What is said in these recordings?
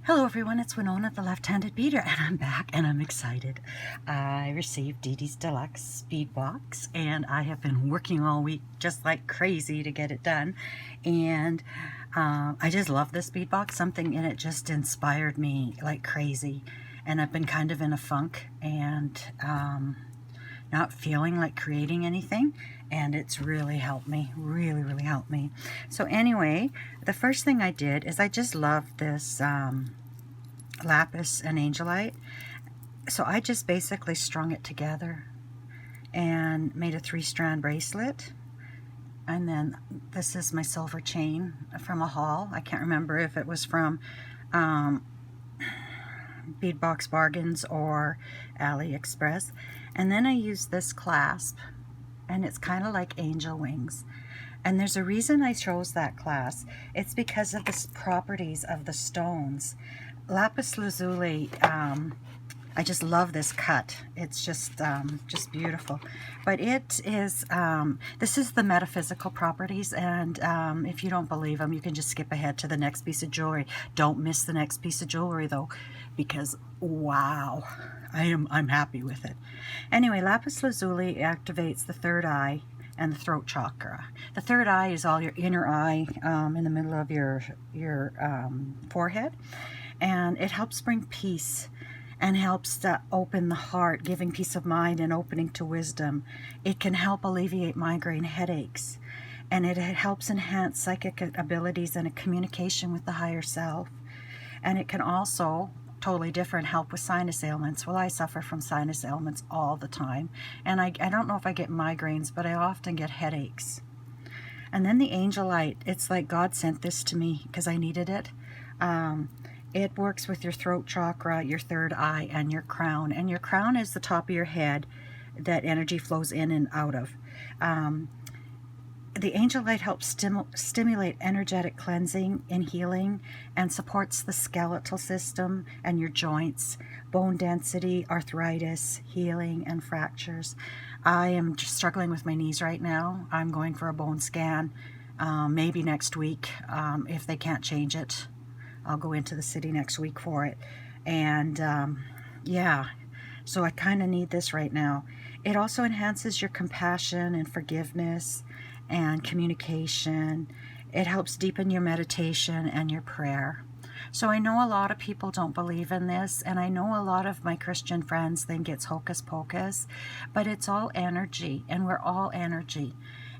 Hello everyone, it's Winona, the left-handed beader, and I'm back and I'm excited. I received Didi's Deluxe bead box and I have been working all week just like crazy to get it done. And I just love this bead box. Something in it just inspired me like crazy. And I've been kind of in a funk and not feeling like creating anything, and it's really helped me, really helped me. So anyway, the first thing I did is I just love this lapis and angelite, so I just basically strung it together and made a 3-strand bracelet. And then this is my silver chain from a haul. I can't remember if it was from Bead Box Bargains or AliExpress. And then I used this clasp, and it's kind of like angel wings. And there's a reason I chose that clasp. It's because of the properties of the stones. Lapis lazuli, I just love this cut. It's just beautiful. But it is, this is the metaphysical properties, and if you don't believe them, you can just skip ahead to the next piece of jewelry. Don't miss the next piece of jewelry though, because wow, I'm happy with it. Anyway, lapis lazuli activates the third eye and the throat chakra. The third eye is all your inner eye in the middle of your forehead, and it helps bring peace and helps to open the heart, giving peace of mind and opening to wisdom. It can help alleviate migraine headaches, and it helps enhance psychic abilities and a communication with the higher self. And it can also, totally different, help with sinus ailments. Well, I suffer from sinus ailments all the time, and I don't know if I get migraines, but I often get headaches. And then the angelite, it's like God sent this to me because I needed it. It works with your throat chakra, your third eye, and your crown. And your crown is the top of your head that energy flows in and out of. The angelite helps stimulate energetic cleansing and healing, and supports the skeletal system and your joints, bone density, arthritis, healing, and fractures. I am just struggling with my knees right now. I'm going for a bone scan maybe next week. If they can't change it, I'll go into the city next week for it. And yeah, so I kind of need this right now. It also enhances your compassion and forgiveness and communication. It helps deepen your meditation and your prayer. So I know a lot of people don't believe in this, and I know a lot of my Christian friends think it's hocus pocus, but it's all energy, and we're all energy.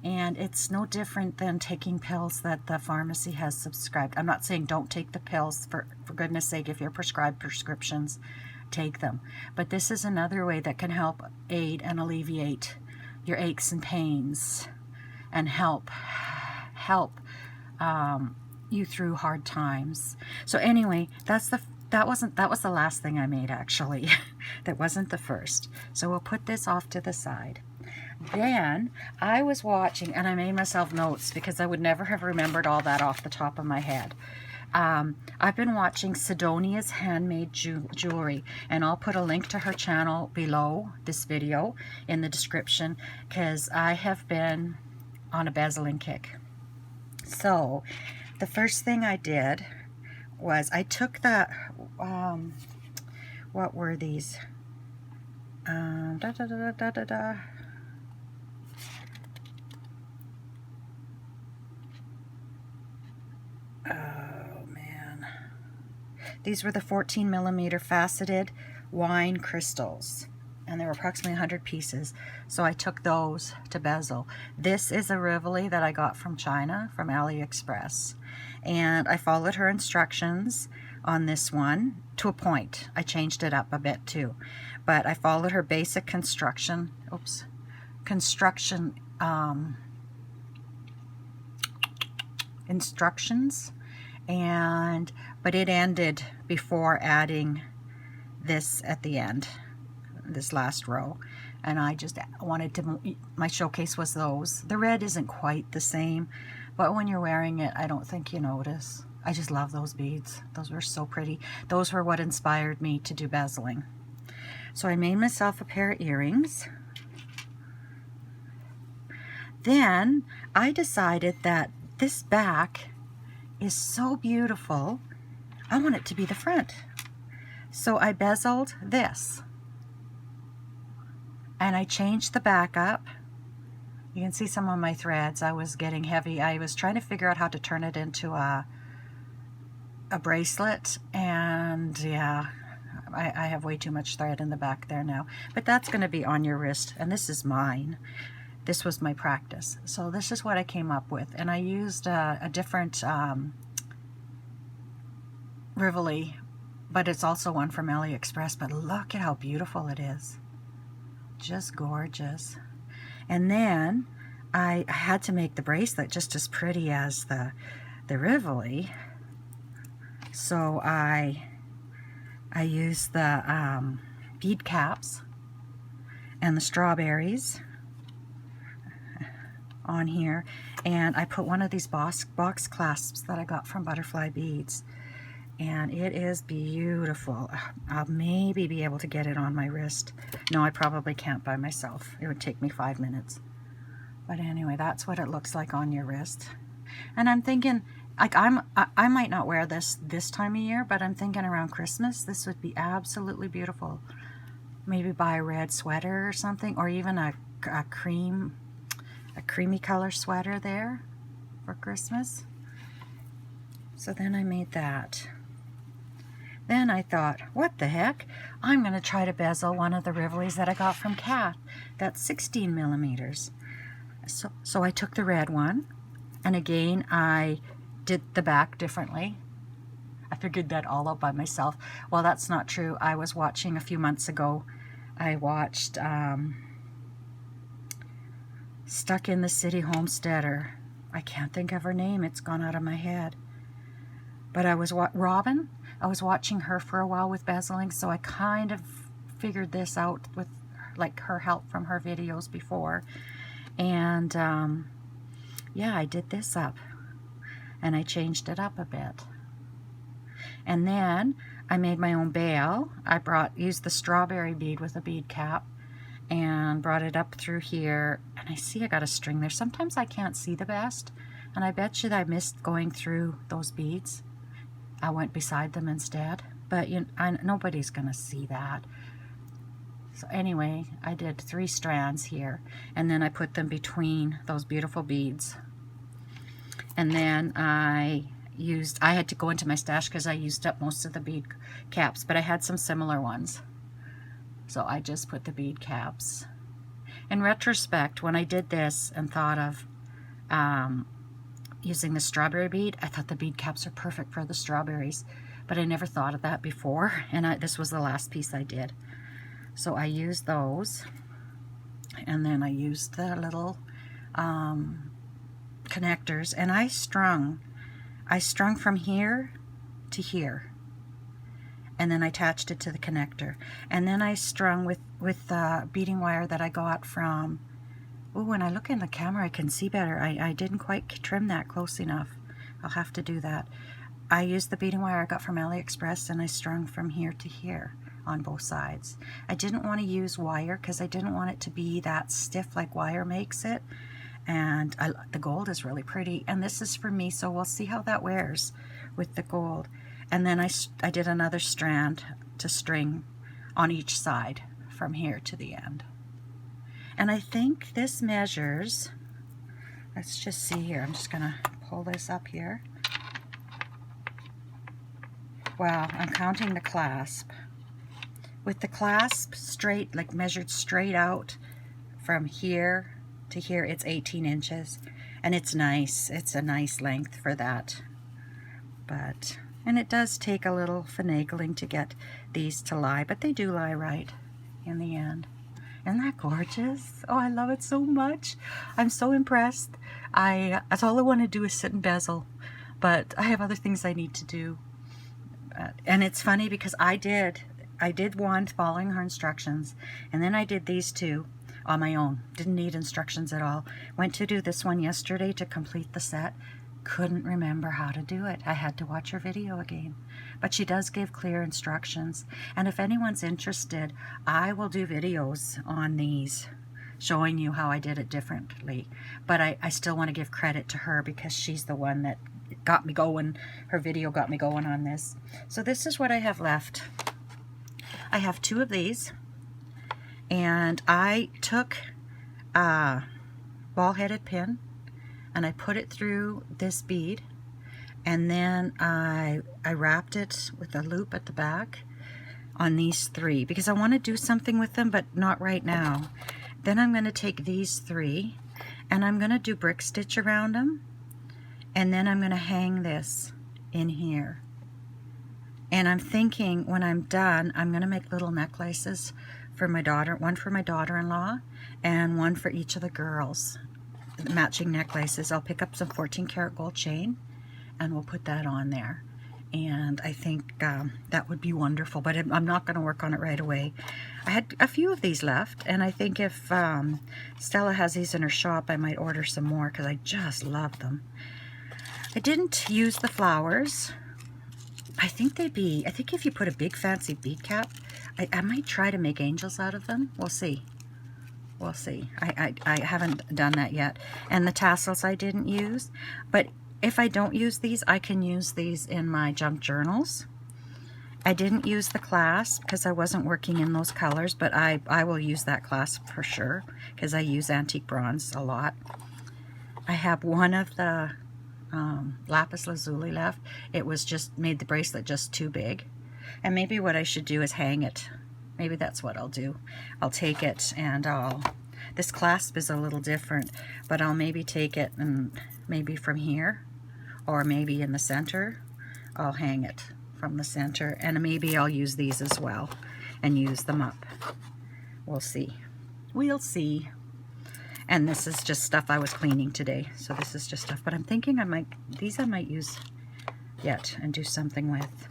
And it's no different than taking pills that the pharmacy has subscribed. I'm not saying don't take the pills, for goodness sake. If you're prescribed prescriptions, take them. But this is another way that can help aid and alleviate your aches and pains, and help you through hard times. So anyway, that was the last thing I made, actually. That wasn't the first. So we'll put this off to the side. Then I was watching, and I made myself notes because I would never have remembered all that off the top of my head. I've been watching Sidonia's Handmade Jewelry, and I'll put a link to her channel below this video in the description, because I have been on a bezeling kick. So the first thing I did was I took the what were these? Oh man, these were the 14mm faceted wine crystals, and there were approximately 100 pieces. So I took those to bezel. This is a rivolis that I got from China, from AliExpress, and I followed her instructions on this one to a point. I changed it up a bit too, but I followed her basic construction instructions, but it ended before adding this at the end, this last row. And I just wanted to, my showcase was those. The red isn't quite the same, but when you're wearing it, I don't think you notice. I just love those beads. Those were so pretty. Those were what inspired me to do bezeling. So I made myself a pair of earrings. Then I decided that this back is so beautiful. I want it to be the front. So I bezeled this. And I changed the back up. You can see some of my threads. I was getting heavy. I was trying to figure out how to turn it into a bracelet. And yeah, I have way too much thread in the back there now. But that's going to be on your wrist. And this is mine. This was my practice. So this is what I came up with. And I used a different rivolis, but it's also one from AliExpress. But look at how beautiful it is. Just gorgeous. And then I had to make the bracelet just as pretty as the rivolis. So I used the bead caps and the strawberries on here, and I put one of these box clasps that I got from Butterfly Beads, and it is beautiful. I'll maybe be able to get it on my wrist. No, I probably can't by myself. It would take me 5 minutes. But anyway, that's what it looks like on your wrist. And I'm thinking, like, I might not wear this time of year, but I'm thinking around Christmas this would be absolutely beautiful. Maybe buy a red sweater or something, or even a creamy color sweater there for Christmas. So then I made that. Then I thought, what the heck? I'm going to try to bezel one of the rivolis that I got from Kat. That's 16 millimeters. So I took the red one, and again I did the back differently. I figured that all out by myself. Well, that's not true. I was watching a few months ago. I watched Stuck in the City Homesteader. I can't think of her name. It's gone out of my head. But I was Robin. I was watching her for a while with bezeling, so I kind of figured this out with like her help from her videos before. And yeah, I did this up, and I changed it up a bit. And then I made my own bail. I used the strawberry bead with a bead cap and brought it up through here. And I see I got a string there. Sometimes I can't see the best, and I bet you that I missed going through those beads. I went beside them instead, but nobody's gonna see that. So anyway, I did 3 strands here, and then I put them between those beautiful beads. And then I had to go into my stash because I used up most of the bead caps, but I had some similar ones. So I just put the bead caps. In retrospect, when I did this and thought of using the strawberry bead, I thought the bead caps are perfect for the strawberries, but I never thought of that before, and this was the last piece I did. So I used those, and then I used the little connectors, and I strung from here to here, and then I attached it to the connector, and then I strung with beading wire that I got from, oh, when I look in the camera I can see better. I didn't quite trim that close enough. I'll have to do that. I used the beading wire I got from AliExpress, and I strung from here to here on both sides. I didn't want to use wire because I didn't want it to be that stiff like wire makes it. And the gold is really pretty, and this is for me, so we'll see how that wears with the gold. And then I did another strand to string on each side from here to the end. And I think this measures, let's just see here, I'm just gonna pull this up here. Wow, I'm counting the clasp. With the clasp straight, like measured straight out from here to here, it's 18 inches. And it's nice. It's a nice length for that. And it does take a little finagling to get these to lie, but they do lie right in the end. Isn't that gorgeous? Oh, I love it so much. I'm so impressed. That's all I want to do is sit and bezel, but I have other things I need to do. And it's funny because I did one following her instructions, and then I did these 2 on my own. Didn't need instructions at all. Went to do this one yesterday to complete the set. Couldn't remember how to do it. I had to watch her video again. But she does give clear instructions. And if anyone's interested, I will do videos on these showing you how I did it differently. But I still want to give credit to her because she's the one that got me going. Her video got me going on this. So this is what I have left. I have 2 of these, and I took a ball-headed pin and I put it through this bead, and then I wrapped it with a loop at the back on these 3 because I want to do something with them, but not right now. Then I'm going to take these 3 and I'm going to do brick stitch around them, and then I'm going to hang this in here. And I'm thinking when I'm done, I'm going to make little necklaces for my daughter, one for my daughter-in-law and one for each of the girls. Matching necklaces. I'll pick up some 14 karat gold chain and we'll put that on there. And I think that would be wonderful, but I'm not going to work on it right away. I had a few of these left, and I think if Stella has these in her shop, I might order some more because I just love them. I didn't use the flowers. I think if you put a big fancy bead cap, I might try to make angels out of them. We'll see. We'll see. I haven't done that yet. And the tassels I didn't use. But if I don't use these, I can use these in my junk journals. I didn't use the clasp because I wasn't working in those colors, but I will use that clasp for sure because I use antique bronze a lot. I have one of the lapis lazuli left. It was just made the bracelet just too big, and maybe what I should do is hang it. Maybe that's what I'll do. I'll take it and this clasp is a little different, but I'll maybe take it and maybe from here or maybe in the center I'll hang it from the center, and maybe I'll use these as well and use them up. We'll see. We'll see. And this is just stuff I was cleaning today. So this is just stuff. But I'm thinking I might use yet and do something with.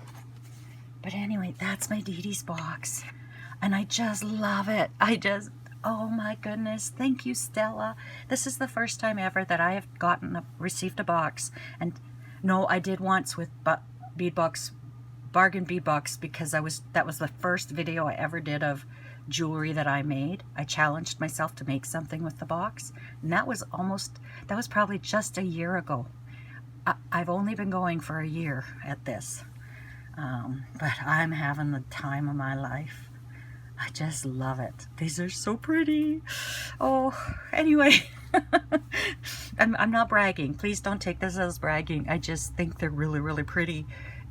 But anyway, that's my Didi's box. And I just love it. Oh my goodness. Thank you, Stella. This is the first time ever that I have received a box. And no, I did once with bead box, bargain bead box, because that was the first video I ever did of jewelry that I made. I challenged myself to make something with the box, and that was probably just a year ago. I've only been going for a year at this, but I'm having the time of my life. I just love it. These are so pretty. Oh, anyway, I'm not bragging. Please don't take this as bragging. I just think they're really, really pretty,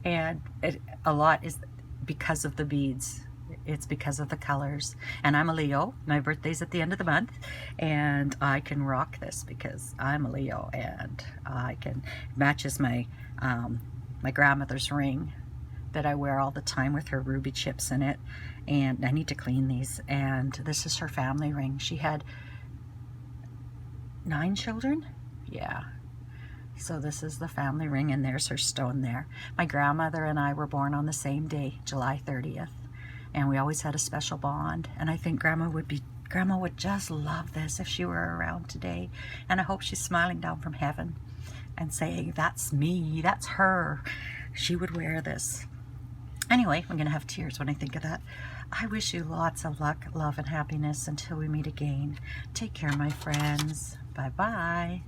and a lot is because of the beads. It's because of the colors. And I'm a Leo. My birthday's at the end of the month. And I can rock this because I'm a Leo. And it matches my grandmother's ring that I wear all the time with her ruby chips in it. And I need to clean these. And this is her family ring. She had 9 children? Yeah. So this is the family ring, and there's her stone there. My grandmother and I were born on the same day, July 30th. And we always had a special bond, and I think Grandma would just love this if she were around today. And I hope she's smiling down from heaven and saying, that's me, that's her. She would wear this. Anyway, I'm gonna have tears when I think of that. I wish you lots of luck, love, and happiness until we meet again. Take care, my friends. Bye-bye.